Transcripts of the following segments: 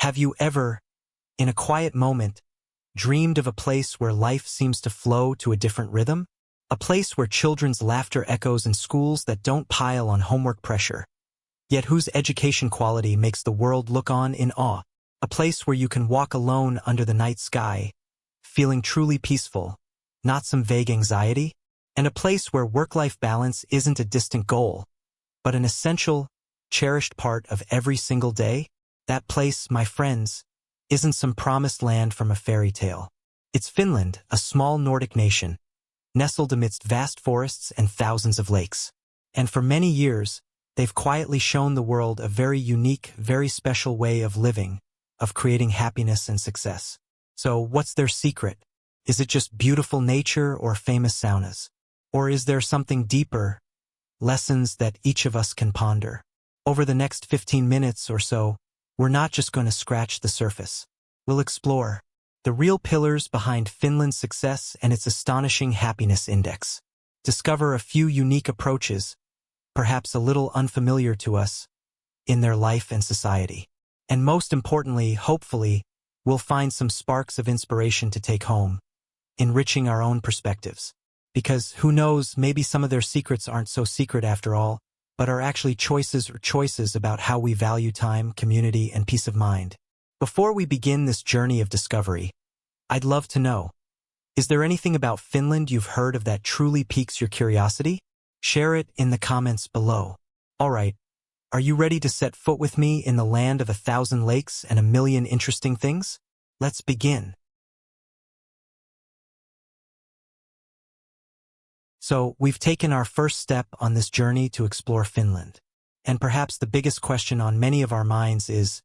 Have you ever, in a quiet moment, dreamed of a place where life seems to flow to a different rhythm? A place where children's laughter echoes in schools that don't pile on homework pressure, yet whose education quality makes the world look on in awe. A place where you can walk alone under the night sky, feeling truly peaceful, not some vague anxiety. And a place where work-life balance isn't a distant goal, but an essential, cherished part of every single day. That place, my friends, isn't some promised land from a fairy tale. It's Finland, a small Nordic nation, nestled amidst vast forests and thousands of lakes. And for many years, they've quietly shown the world a very unique, very special way of living, of creating happiness and success. So what's their secret? Is it just beautiful nature or famous saunas? Or is there something deeper, lessons that each of us can ponder? Over the next 15 minutes or so, we're not just going to scratch the surface. We'll explore the real pillars behind Finland's success and its astonishing happiness index. Discover a few unique approaches, perhaps a little unfamiliar to us, in their life and society. And most importantly, hopefully, we'll find some sparks of inspiration to take home, enriching our own perspectives. Because who knows, maybe some of their secrets aren't so secret after all, but are actually choices about how we value time, community, and peace of mind. Before we begin this journey of discovery, I'd love to know, is there anything about Finland you've heard of that truly piques your curiosity? Share it in the comments below. Alright, are you ready to set foot with me in the land of 1,000 lakes and a million interesting things? Let's begin. So, we've taken our first step on this journey to explore Finland. And perhaps the biggest question on many of our minds is,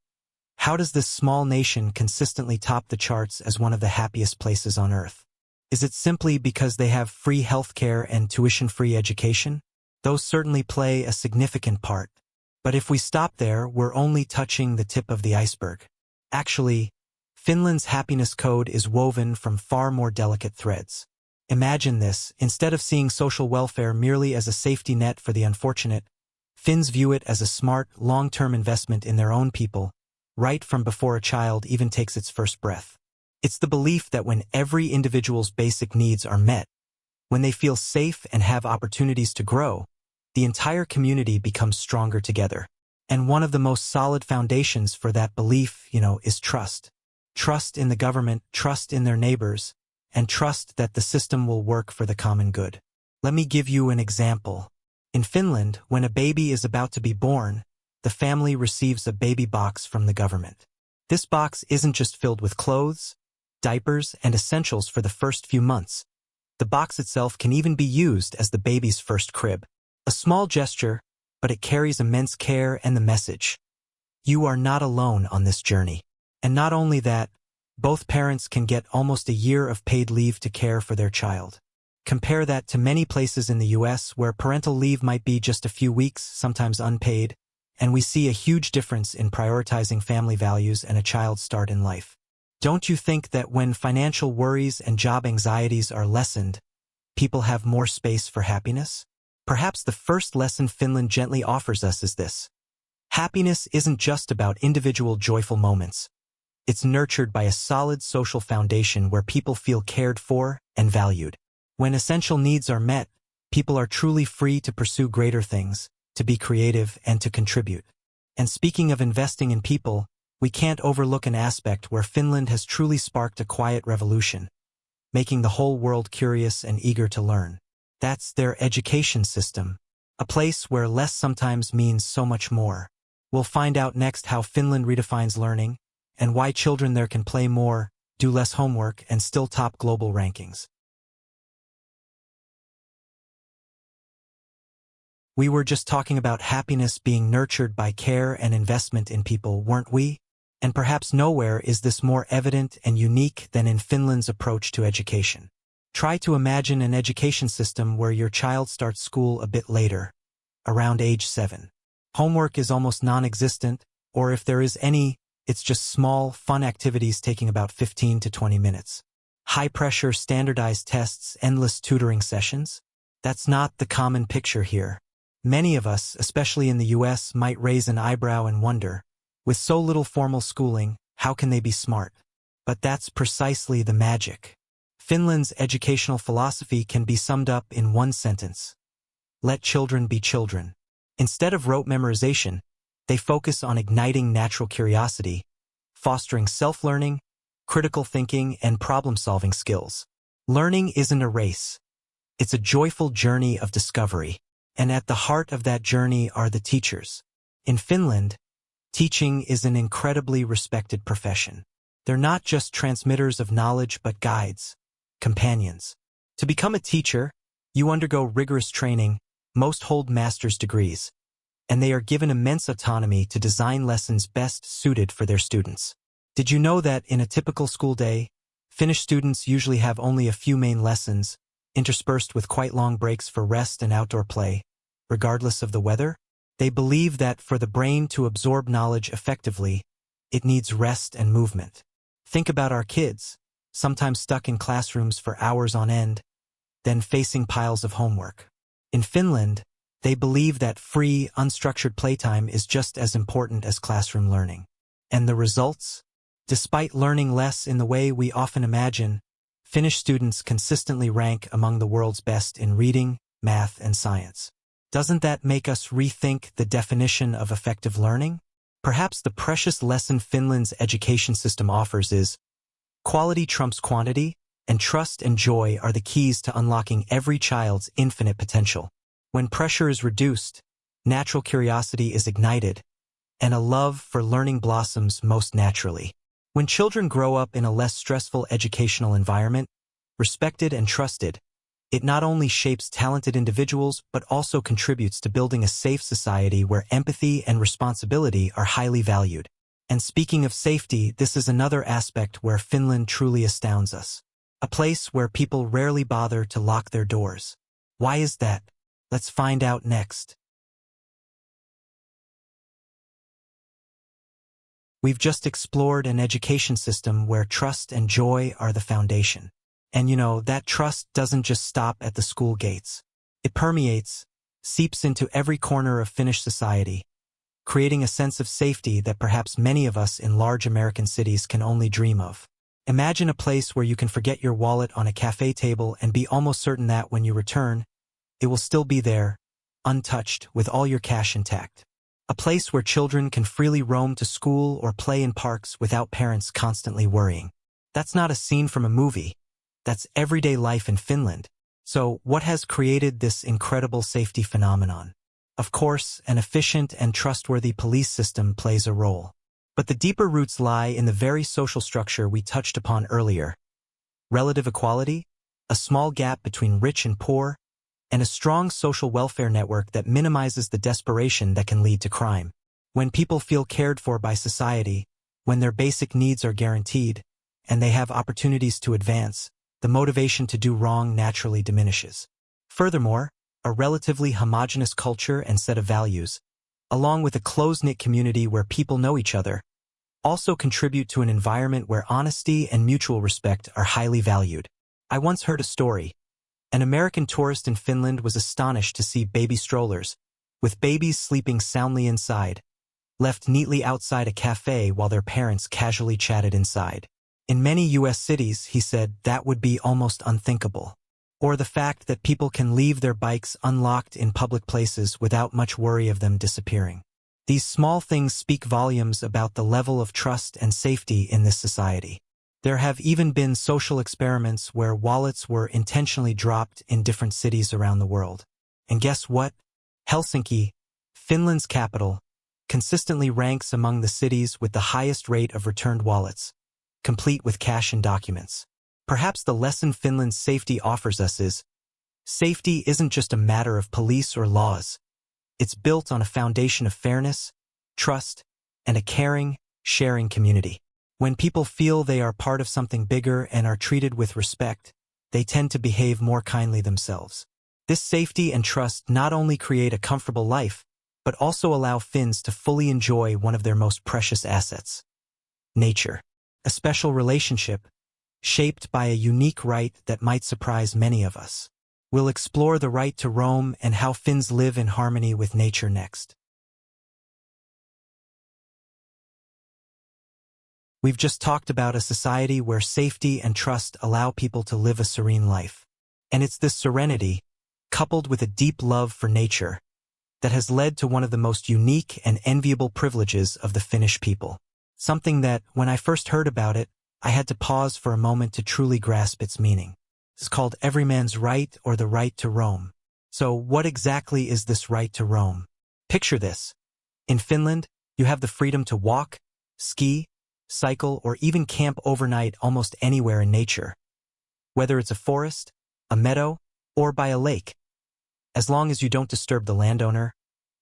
how does this small nation consistently top the charts as one of the happiest places on Earth? Is it simply because they have free healthcare and tuition-free education? Those certainly play a significant part. But if we stop there, we're only touching the tip of the iceberg. Actually, Finland's happiness code is woven from far more delicate threads. Imagine this, instead of seeing social welfare merely as a safety net for the unfortunate, Finns view it as a smart, long-term investment in their own people, right from before a child even takes its first breath. It's the belief that when every individual's basic needs are met, when they feel safe and have opportunities to grow, the entire community becomes stronger together. And one of the most solid foundations for that belief, is trust. Trust in the government, trust in their neighbors, and trust that the system will work for the common good. Let me give you an example. In Finland, when a baby is about to be born, the family receives a baby box from the government. This box isn't just filled with clothes, diapers, and essentials for the first few months. The box itself can even be used as the baby's first crib. A small gesture, but it carries immense care and the message: you are not alone on this journey. And not only that, both parents can get almost a year of paid leave to care for their child. Compare that to many places in the US where parental leave might be just a few weeks, sometimes unpaid, and we see a huge difference in prioritizing family values and a child's start in life. Don't you think that when financial worries and job anxieties are lessened, people have more space for happiness? Perhaps the first lesson Finland gently offers us is this: happiness isn't just about individual joyful moments. It's nurtured by a solid social foundation where people feel cared for and valued. When essential needs are met, people are truly free to pursue greater things, to be creative, and to contribute. And speaking of investing in people, we can't overlook an aspect where Finland has truly sparked a quiet revolution, making the whole world curious and eager to learn. That's their education system, a place where less sometimes means so much more. We'll find out next how Finland redefines learning, and why children there can play more, do less homework, and still top global rankings. We were just talking about happiness being nurtured by care and investment in people, weren't we? And perhaps nowhere is this more evident and unique than in Finland's approach to education. Try to imagine an education system where your child starts school a bit later, around age 7. Homework is almost non-existent, or if there is any, it's just small, fun activities taking about 15 to 20 minutes. High-pressure, standardized tests, endless tutoring sessions? That's not the common picture here. Many of us, especially in the US, might raise an eyebrow and wonder, with so little formal schooling, how can they be smart? But that's precisely the magic. Finland's educational philosophy can be summed up in one sentence. Let children be children. Instead of rote memorization, they focus on igniting natural curiosity, fostering self-learning, critical thinking, and problem-solving skills. Learning isn't a race. It's a joyful journey of discovery. And at the heart of that journey are the teachers. In Finland, teaching is an incredibly respected profession. They're not just transmitters of knowledge but guides, companions. To become a teacher, you undergo rigorous training, most hold master's degrees, and they are given immense autonomy to design lessons best suited for their students. Did you know that in a typical school day, Finnish students usually have only a few main lessons, interspersed with quite long breaks for rest and outdoor play, regardless of the weather? They believe that for the brain to absorb knowledge effectively, it needs rest and movement. Think about our kids, sometimes stuck in classrooms for hours on end, then facing piles of homework. In Finland, they believe that free, unstructured playtime is just as important as classroom learning. And the results? Despite learning less in the way we often imagine, Finnish students consistently rank among the world's best in reading, math, and science. Doesn't that make us rethink the definition of effective learning? Perhaps the precious lesson Finland's education system offers is quality trumps quantity, and trust and joy are the keys to unlocking every child's infinite potential. When pressure is reduced, natural curiosity is ignited, and a love for learning blossoms most naturally. When children grow up in a less stressful educational environment, respected and trusted, it not only shapes talented individuals but also contributes to building a safe society where empathy and responsibility are highly valued. And speaking of safety, this is another aspect where Finland truly astounds us. A place where people rarely bother to lock their doors. Why is that? Let's find out next. We've just explored an education system where trust and joy are the foundation. And that trust doesn't just stop at the school gates. It permeates, seeps into every corner of Finnish society, creating a sense of safety that perhaps many of us in large American cities can only dream of. Imagine a place where you can forget your wallet on a cafe table and be almost certain that when you return, it will still be there, untouched, with all your cash intact. A place where children can freely roam to school or play in parks without parents constantly worrying. That's not a scene from a movie. That's everyday life in Finland. So, what has created this incredible safety phenomenon? Of course, an efficient and trustworthy police system plays a role. But the deeper roots lie in the very social structure we touched upon earlier. Relative equality, a small gap between rich and poor, and a strong social welfare network that minimizes the desperation that can lead to crime. When people feel cared for by society, when their basic needs are guaranteed, and they have opportunities to advance, the motivation to do wrong naturally diminishes. Furthermore, a relatively homogeneous culture and set of values, along with a close-knit community where people know each other, also contribute to an environment where honesty and mutual respect are highly valued. I once heard a story. An American tourist in Finland was astonished to see baby strollers, with babies sleeping soundly inside, left neatly outside a cafe while their parents casually chatted inside. In many U.S. cities, he said, that would be almost unthinkable. Or the fact that people can leave their bikes unlocked in public places without much worry of them disappearing. These small things speak volumes about the level of trust and safety in this society. There have even been social experiments where wallets were intentionally dropped in different cities around the world. And guess what? Helsinki, Finland's capital, consistently ranks among the cities with the highest rate of returned wallets, complete with cash and documents. Perhaps the lesson Finland's safety offers us is, safety isn't just a matter of police or laws. It's built on a foundation of fairness, trust, and a caring, sharing community. When people feel they are part of something bigger and are treated with respect, they tend to behave more kindly themselves. This safety and trust not only create a comfortable life, but also allow Finns to fully enjoy one of their most precious assets: nature. A special relationship, shaped by a unique right that might surprise many of us. We'll explore the right to roam and how Finns live in harmony with nature next. We've just talked about a society where safety and trust allow people to live a serene life. And it's this serenity, coupled with a deep love for nature, that has led to one of the most unique and enviable privileges of the Finnish people. Something that, when I first heard about it, I had to pause for a moment to truly grasp its meaning. It's called Everyman's right, or the right to roam. So what exactly is this right to roam? Picture this. In Finland, you have the freedom to walk, ski, cycle, or even camp overnight almost anywhere in nature. Whether it's a forest, a meadow, or by a lake. As long as you don't disturb the landowner,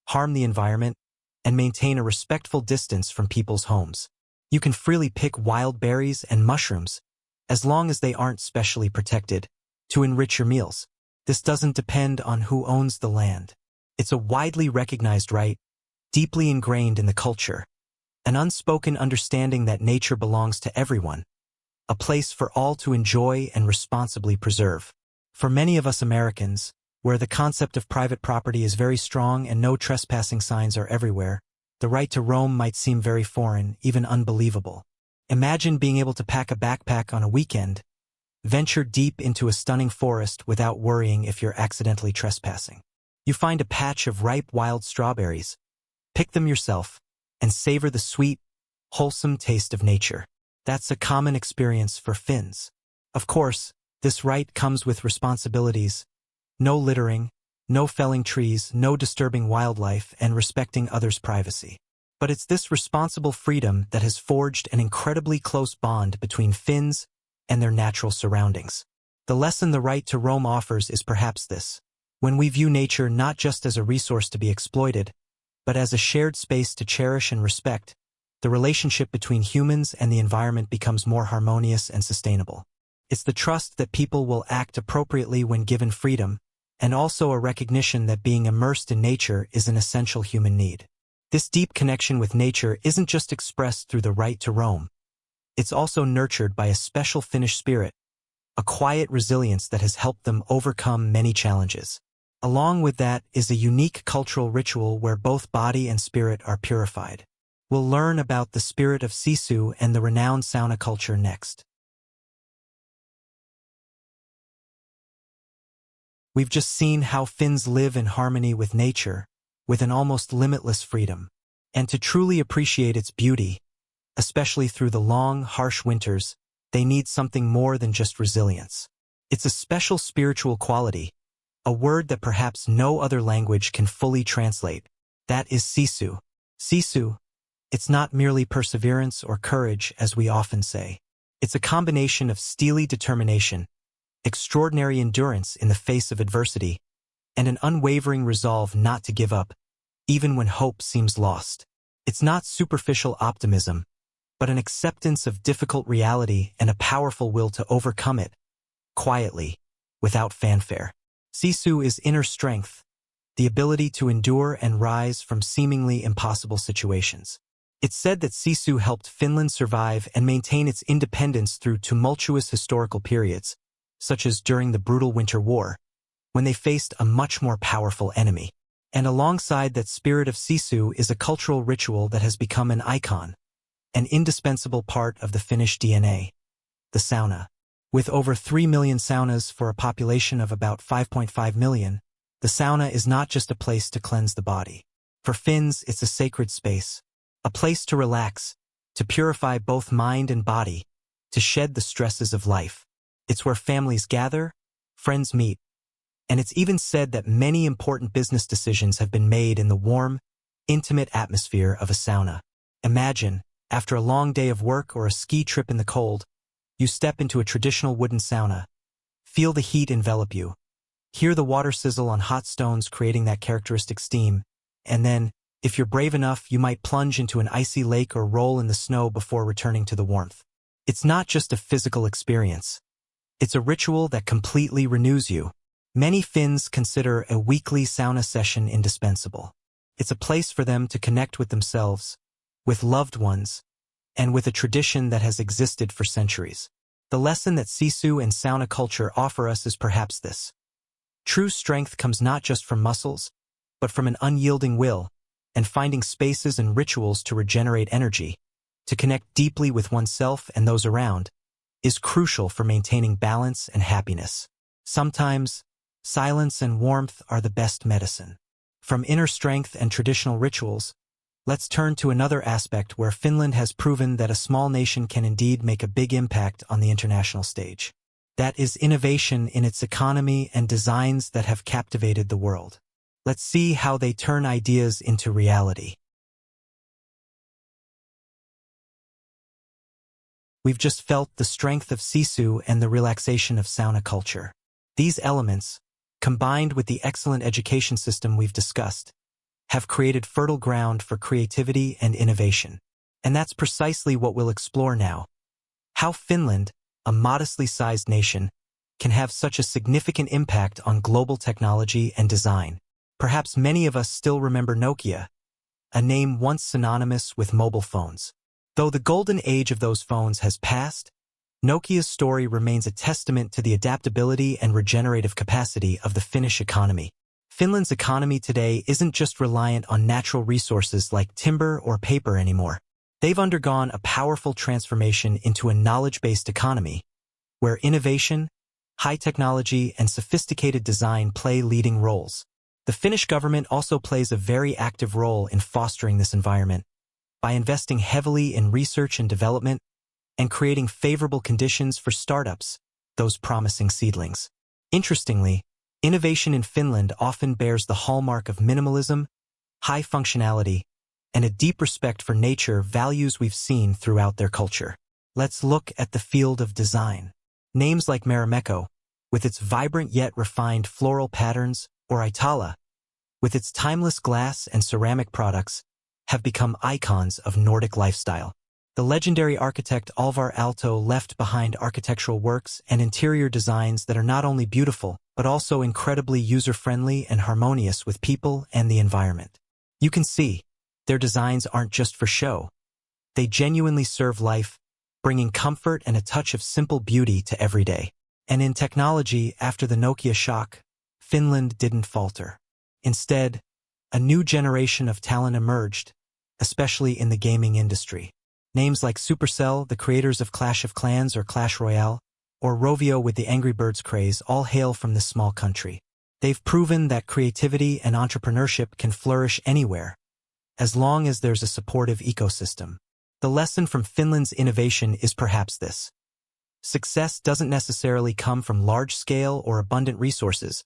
harm the environment, and maintain a respectful distance from people's homes. You can freely pick wild berries and mushrooms, as long as they aren't specially protected, to enrich your meals. This doesn't depend on who owns the land. It's a widely recognized right, deeply ingrained in the culture, an unspoken understanding that nature belongs to everyone, a place for all to enjoy and responsibly preserve. For many of us Americans, where the concept of private property is very strong and no trespassing signs are everywhere, the right to roam might seem very foreign, even unbelievable. Imagine being able to pack a backpack on a weekend, venture deep into a stunning forest without worrying if you're accidentally trespassing. You find a patch of ripe wild strawberries, pick them yourself, and savor the sweet, wholesome taste of nature. That's a common experience for Finns. Of course, this right comes with responsibilities. No littering, no felling trees, no disturbing wildlife, and respecting others' privacy. But it's this responsible freedom that has forged an incredibly close bond between Finns and their natural surroundings. The lesson the right to roam offers is perhaps this. When we view nature not just as a resource to be exploited, but as a shared space to cherish and respect, the relationship between humans and the environment becomes more harmonious and sustainable. It's the trust that people will act appropriately when given freedom, and also a recognition that being immersed in nature is an essential human need. This deep connection with nature isn't just expressed through the right to roam. It's also nurtured by a special Finnish spirit, a quiet resilience that has helped them overcome many challenges. Along with that is a unique cultural ritual where both body and spirit are purified. We'll learn about the spirit of Sisu and the renowned sauna culture next. We've just seen how Finns live in harmony with nature, with an almost limitless freedom. And to truly appreciate its beauty, especially through the long, harsh winters, they need something more than just resilience. It's a special spiritual quality, a word that perhaps no other language can fully translate. That is Sisu. Sisu, it's not merely perseverance or courage as we often say. It's a combination of steely determination, extraordinary endurance in the face of adversity, and an unwavering resolve not to give up, even when hope seems lost. It's not superficial optimism, but an acceptance of difficult reality and a powerful will to overcome it, quietly, without fanfare. Sisu is inner strength, the ability to endure and rise from seemingly impossible situations. It's said that Sisu helped Finland survive and maintain its independence through tumultuous historical periods, such as during the brutal Winter War, when they faced a much more powerful enemy. And alongside that spirit of Sisu is a cultural ritual that has become an icon, an indispensable part of the Finnish DNA, the sauna. With over 3 million saunas for a population of about 5.5 million, the sauna is not just a place to cleanse the body. For Finns, it's a sacred space, a place to relax, to purify both mind and body, to shed the stresses of life. It's where families gather, friends meet, and it's even said that many important business decisions have been made in the warm, intimate atmosphere of a sauna. Imagine, after a long day of work or a ski trip in the cold, you step into a traditional wooden sauna. Feel the heat envelop you. Hear the water sizzle on hot stones creating that characteristic steam, and then, if you're brave enough, you might plunge into an icy lake or roll in the snow before returning to the warmth. It's not just a physical experience. It's a ritual that completely renews you. Many Finns consider a weekly sauna session indispensable. It's a place for them to connect with themselves, with loved ones, and with a tradition that has existed for centuries. The lesson that Sisu and sauna culture offer us is perhaps this. True strength comes not just from muscles, but from an unyielding will, and finding spaces and rituals to regenerate energy, to connect deeply with oneself and those around, is crucial for maintaining balance and happiness. Sometimes, silence and warmth are the best medicine. From inner strength and traditional rituals, let's turn to another aspect where Finland has proven that a small nation can indeed make a big impact on the international stage. That is innovation in its economy and designs that have captivated the world. Let's see how they turn ideas into reality. We've just felt the strength of Sisu and the relaxation of sauna culture. These elements, combined with the excellent education system we've discussed, have created fertile ground for creativity and innovation. And that's precisely what we'll explore now. How Finland, a modestly sized nation, can have such a significant impact on global technology and design. Perhaps many of us still remember Nokia, a name once synonymous with mobile phones. Though the golden age of those phones has passed, Nokia's story remains a testament to the adaptability and regenerative capacity of the Finnish economy. Finland's economy today isn't just reliant on natural resources like timber or paper anymore. They've undergone a powerful transformation into a knowledge-based economy, where innovation, high technology, and sophisticated design play leading roles. The Finnish government also plays a very active role in fostering this environment by investing heavily in research and development and creating favorable conditions for startups, those promising seedlings. Interestingly, innovation in Finland often bears the hallmark of minimalism, high functionality, and a deep respect for nature, values we've seen throughout their culture. Let's look at the field of design. Names like Marimekko, with its vibrant yet refined floral patterns, or Itala, with its timeless glass and ceramic products, have become icons of Nordic lifestyle. The legendary architect Alvar Aalto left behind architectural works and interior designs that are not only beautiful, but also incredibly user-friendly and harmonious with people and the environment. You can see, their designs aren't just for show. They genuinely serve life, bringing comfort and a touch of simple beauty to every day. And in technology, after the Nokia shock, Finland didn't falter. Instead, a new generation of talent emerged, especially in the gaming industry. Names like Supercell, the creators of Clash of Clans or Clash Royale, or Rovio with the Angry Birds craze all hail from this small country. They've proven that creativity and entrepreneurship can flourish anywhere, as long as there's a supportive ecosystem. The lesson from Finland's innovation is perhaps this. Success doesn't necessarily come from large-scale or abundant resources,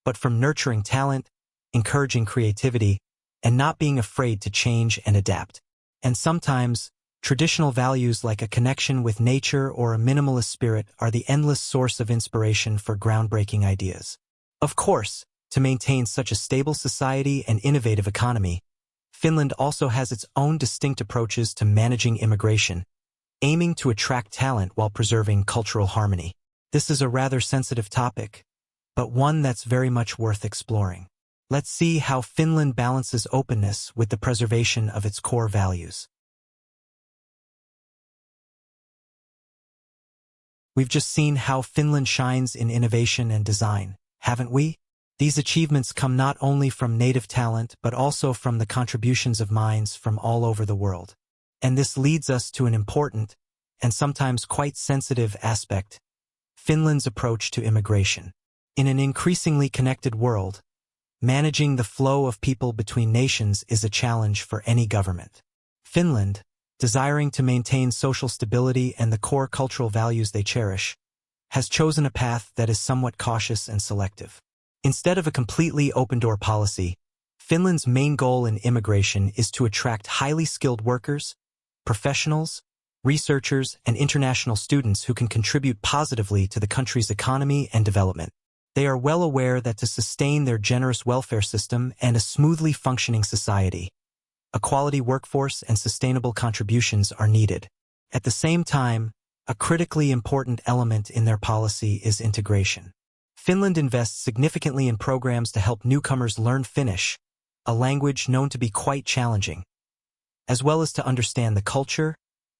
but from nurturing talent, encouraging creativity, and not being afraid to change and adapt. And sometimes, traditional values like a connection with nature or a minimalist spirit are the endless source of inspiration for groundbreaking ideas. Of course, to maintain such a stable society and innovative economy, Finland also has its own distinct approaches to managing immigration, aiming to attract talent while preserving cultural harmony. This is a rather sensitive topic, but one that's very much worth exploring. Let's see how Finland balances openness with the preservation of its core values. We've just seen how Finland shines in innovation and design, haven't we? These achievements come not only from native talent, but also from the contributions of minds from all over the world. And this leads us to an important, and sometimes quite sensitive aspect, Finland's approach to immigration. In an increasingly connected world, managing the flow of people between nations is a challenge for any government. Finland, desiring to maintain social stability and the core cultural values they cherish, has chosen a path that is somewhat cautious and selective. Instead of a completely open-door policy, Finland's main goal in immigration is to attract highly skilled workers, professionals, researchers, and international students who can contribute positively to the country's economy and development. They are well aware that to sustain their generous welfare system and a smoothly functioning society, a quality workforce and sustainable contributions are needed. At the same time, a critically important element in their policy is integration. Finland invests significantly in programs to help newcomers learn Finnish, a language known to be quite challenging, as well as to understand the culture,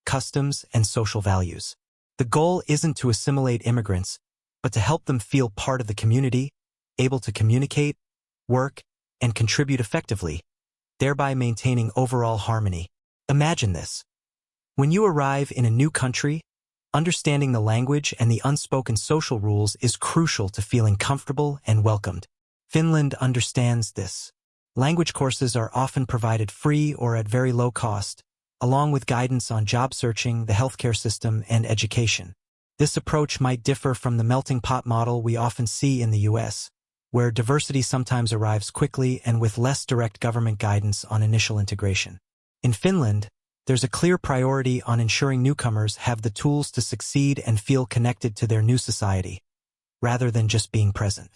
customs, and social values. The goal isn't to assimilate immigrants, but to help them feel part of the community, able to communicate, work, and contribute effectively, thereby maintaining overall harmony. Imagine this. When you arrive in a new country, understanding the language and the unspoken social rules is crucial to feeling comfortable and welcomed. Finland understands this. Language courses are often provided free or at very low cost, along with guidance on job searching, the healthcare system, and education. This approach might differ from the melting pot model we often see in the US, where diversity sometimes arrives quickly and with less direct government guidance on initial integration. In Finland, there's a clear priority on ensuring newcomers have the tools to succeed and feel connected to their new society, rather than just being present.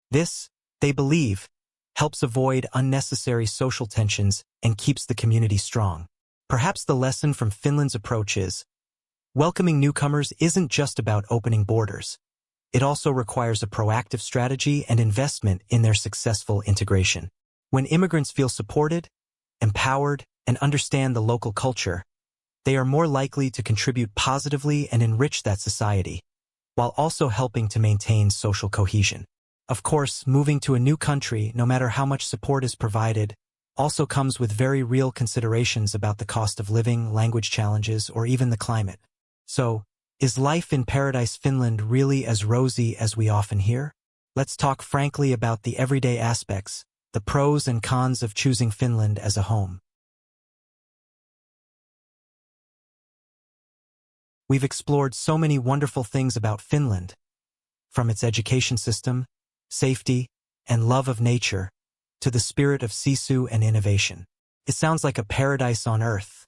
This, they believe, helps avoid unnecessary social tensions and keeps the community strong. Perhaps the lesson from Finland's approach is, welcoming newcomers isn't just about opening borders. It also requires a proactive strategy and investment in their successful integration. When immigrants feel supported, empowered, and understand the local culture, they are more likely to contribute positively and enrich that society, while also helping to maintain social cohesion. Of course, moving to a new country, no matter how much support is provided, also comes with very real considerations about the cost of living, language challenges, or even the climate. So, is life in Paradise Finland really as rosy as we often hear? Let's talk frankly about the everyday aspects, the pros and cons of choosing Finland as a home. We've explored so many wonderful things about Finland, from its education system, safety, and love of nature, to the spirit of Sisu and innovation. It sounds like a paradise on Earth,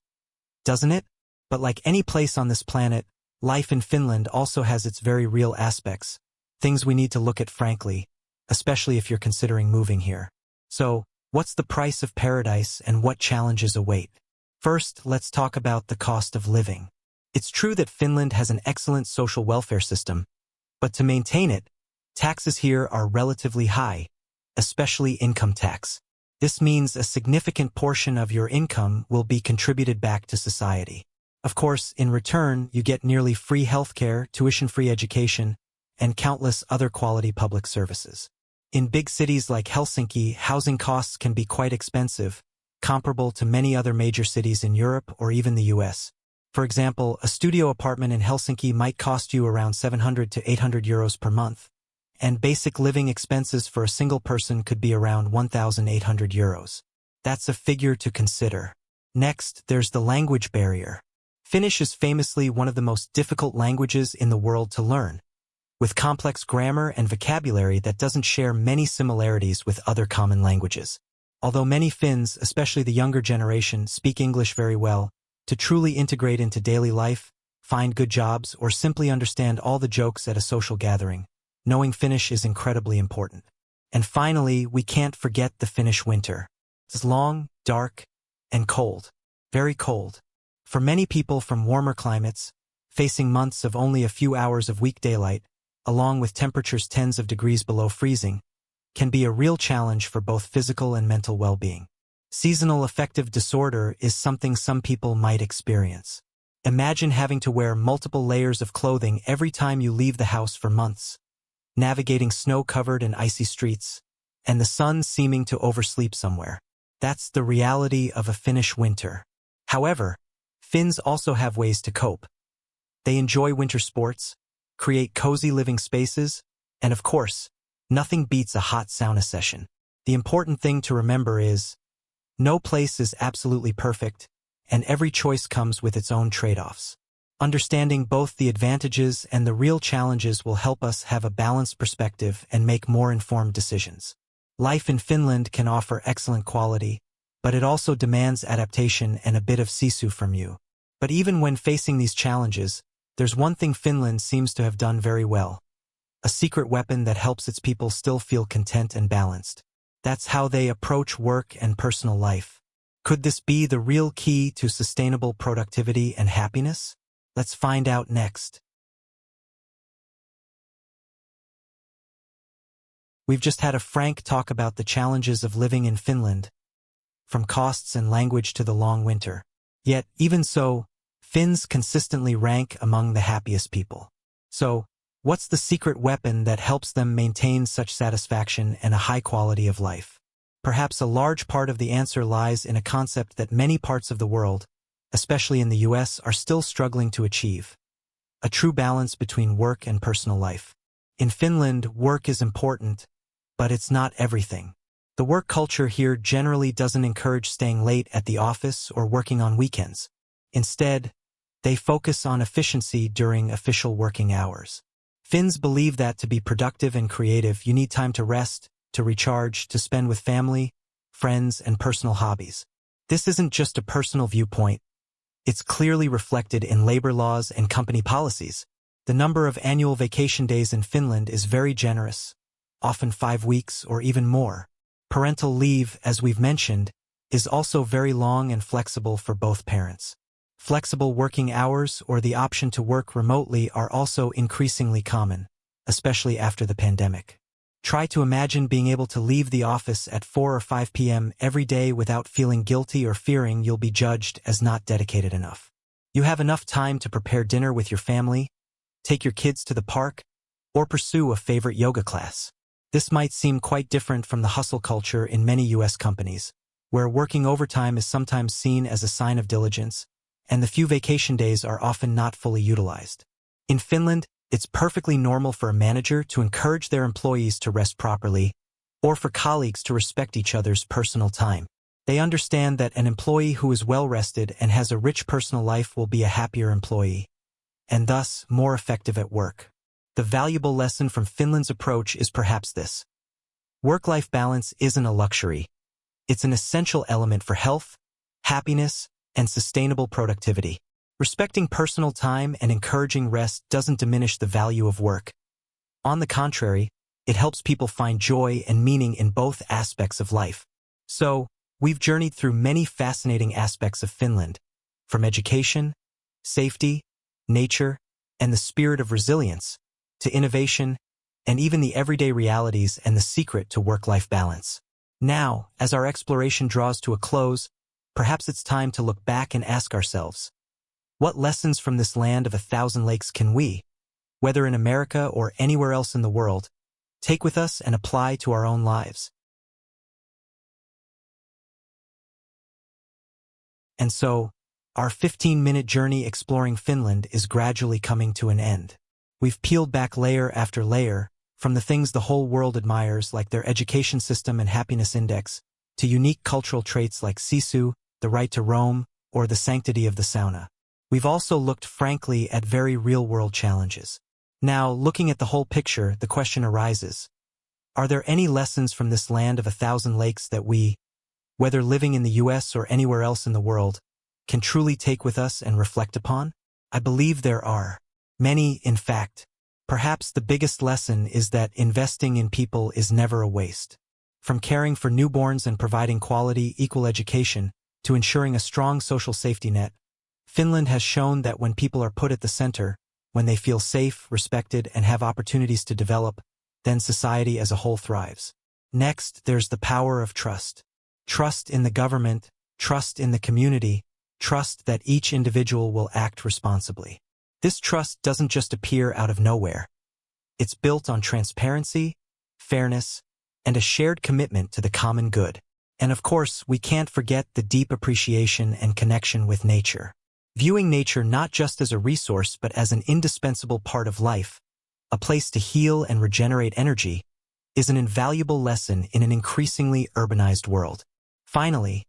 doesn't it? But like any place on this planet, life in Finland also has its very real aspects, things we need to look at frankly, especially if you're considering moving here. So, what's the price of paradise and what challenges await? First, let's talk about the cost of living. It's true that Finland has an excellent social welfare system, but to maintain it, taxes here are relatively high, especially income tax. This means a significant portion of your income will be contributed back to society. Of course, in return, you get nearly free healthcare, tuition-free education, and countless other quality public services. In big cities like Helsinki, housing costs can be quite expensive, comparable to many other major cities in Europe or even the US. For example, a studio apartment in Helsinki might cost you around 700 to 800 euros per month, and basic living expenses for a single person could be around 1,800 euros. That's a figure to consider. Next, there's the language barrier. Finnish is famously one of the most difficult languages in the world to learn, with complex grammar and vocabulary that doesn't share many similarities with other common languages. Although many Finns, especially the younger generation, speak English very well, to truly integrate into daily life, find good jobs, or simply understand all the jokes at a social gathering, knowing Finnish is incredibly important. And finally, we can't forget the Finnish winter. It's long, dark, and cold. Very cold. For many people from warmer climates, facing months of only a few hours of week daylight, along with temperatures tens of degrees below freezing, can be a real challenge for both physical and mental well-being. Seasonal affective disorder is something some people might experience. Imagine having to wear multiple layers of clothing every time you leave the house for months, navigating snow-covered and icy streets, and the sun seeming to oversleep somewhere. That's the reality of a Finnish winter. However, Finns also have ways to cope. They enjoy winter sports, create cozy living spaces, and of course, nothing beats a hot sauna session. The important thing to remember is, no place is absolutely perfect, and every choice comes with its own trade-offs. Understanding both the advantages and the real challenges will help us have a balanced perspective and make more informed decisions. Life in Finland can offer excellent quality, but it also demands adaptation and a bit of sisu from you. But even when facing these challenges, there's one thing Finland seems to have done very well. A secret weapon that helps its people still feel content and balanced. That's how they approach work and personal life. Could this be the real key to sustainable productivity and happiness? Let's find out next. We've just had a frank talk about the challenges of living in Finland, from costs and language to the long winter. Yet, even so, Finns consistently rank among the happiest people. So, what's the secret weapon that helps them maintain such satisfaction and a high quality of life? Perhaps a large part of the answer lies in a concept that many parts of the world, especially in the US, are still struggling to achieve a true balance between work and personal life. In Finland, work is important, but it's not everything. The work culture here generally doesn't encourage staying late at the office or working on weekends. Instead, they focus on efficiency during official working hours. Finns believe that to be productive and creative, you need time to rest, to recharge, to spend with family, friends, and personal hobbies. This isn't just a personal viewpoint. It's clearly reflected in labor laws and company policies. The number of annual vacation days in Finland is very generous, often 5 weeks or even more. Parental leave, as we've mentioned, is also very long and flexible for both parents. Flexible working hours or the option to work remotely are also increasingly common, especially after the pandemic. Try to imagine being able to leave the office at 4 or 5 p.m. every day without feeling guilty or fearing you'll be judged as not dedicated enough. You have enough time to prepare dinner with your family, take your kids to the park, or pursue a favorite yoga class. This might seem quite different from the hustle culture in many U.S. companies, where working overtime is sometimes seen as a sign of diligence, and the few vacation days are often not fully utilized. In Finland, it's perfectly normal for a manager to encourage their employees to rest properly, or for colleagues to respect each other's personal time. They understand that an employee who is well-rested and has a rich personal life will be a happier employee, and thus more effective at work. The valuable lesson from Finland's approach is perhaps this: work-life balance isn't a luxury. It's an essential element for health, happiness, and sustainable productivity. Respecting personal time and encouraging rest doesn't diminish the value of work. On the contrary, it helps people find joy and meaning in both aspects of life. So, we've journeyed through many fascinating aspects of Finland, from education, safety, nature, and the spirit of resilience, to innovation, and even the everyday realities and the secret to work-life balance. Now, as our exploration draws to a close, perhaps it's time to look back and ask ourselves, what lessons from this land of 1,000 lakes can we, whether in America or anywhere else in the world, take with us and apply to our own lives? And so, our 15-minute journey exploring Finland is gradually coming to an end. We've peeled back layer after layer, from the things the whole world admires like their education system and happiness index, to unique cultural traits like Sisu, the right to roam, or the sanctity of the sauna. We've also looked frankly at very real-world challenges. Now, looking at the whole picture, the question arises, are there any lessons from this land of 1,000 lakes that we, whether living in the US or anywhere else in the world, can truly take with us and reflect upon? I believe there are. Many, in fact. Perhaps the biggest lesson is that investing in people is never a waste. From caring for newborns and providing quality, equal education, to ensuring a strong social safety net, Finland has shown that when people are put at the center, when they feel safe, respected, and have opportunities to develop, then society as a whole thrives. Next, there's the power of trust. Trust in the government, trust in the community, trust that each individual will act responsibly. This trust doesn't just appear out of nowhere. It's built on transparency, fairness, and a shared commitment to the common good. And of course, we can't forget the deep appreciation and connection with nature. Viewing nature not just as a resource but as an indispensable part of life, a place to heal and regenerate energy, is an invaluable lesson in an increasingly urbanized world. Finally,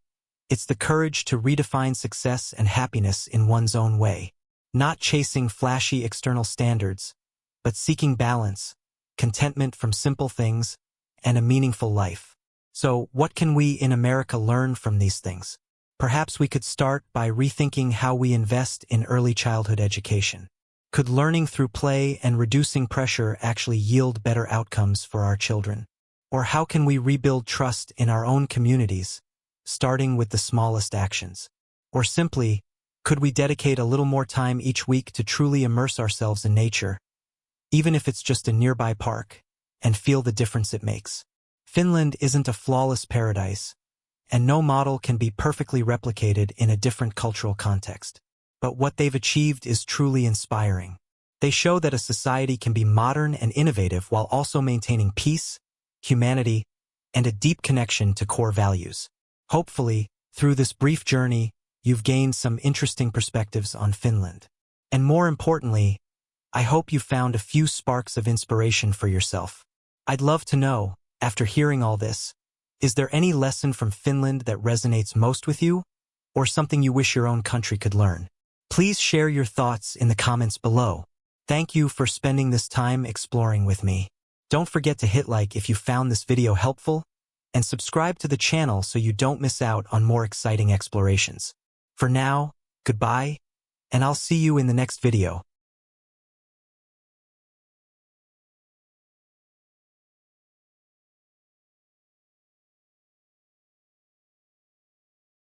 it's the courage to redefine success and happiness in one's own way, not chasing flashy external standards, but seeking balance, contentment from simple things, and a meaningful life. So, what can we in America learn from these things? Perhaps we could start by rethinking how we invest in early childhood education. Could learning through play and reducing pressure actually yield better outcomes for our children? Or how can we rebuild trust in our own communities, starting with the smallest actions? Or simply, could we dedicate a little more time each week to truly immerse ourselves in nature, even if it's just a nearby park, and feel the difference it makes? Finland isn't a flawless paradise, and no model can be perfectly replicated in a different cultural context. But what they've achieved is truly inspiring. They show that a society can be modern and innovative while also maintaining peace, humanity, and a deep connection to core values. Hopefully, through this brief journey, you've gained some interesting perspectives on Finland. And more importantly, I hope you found a few sparks of inspiration for yourself. I'd love to know, after hearing all this, is there any lesson from Finland that resonates most with you, or something you wish your own country could learn? Please share your thoughts in the comments below. Thank you for spending this time exploring with me. Don't forget to hit like if you found this video helpful, and subscribe to the channel so you don't miss out on more exciting explorations. For now, goodbye, and I'll see you in the next video.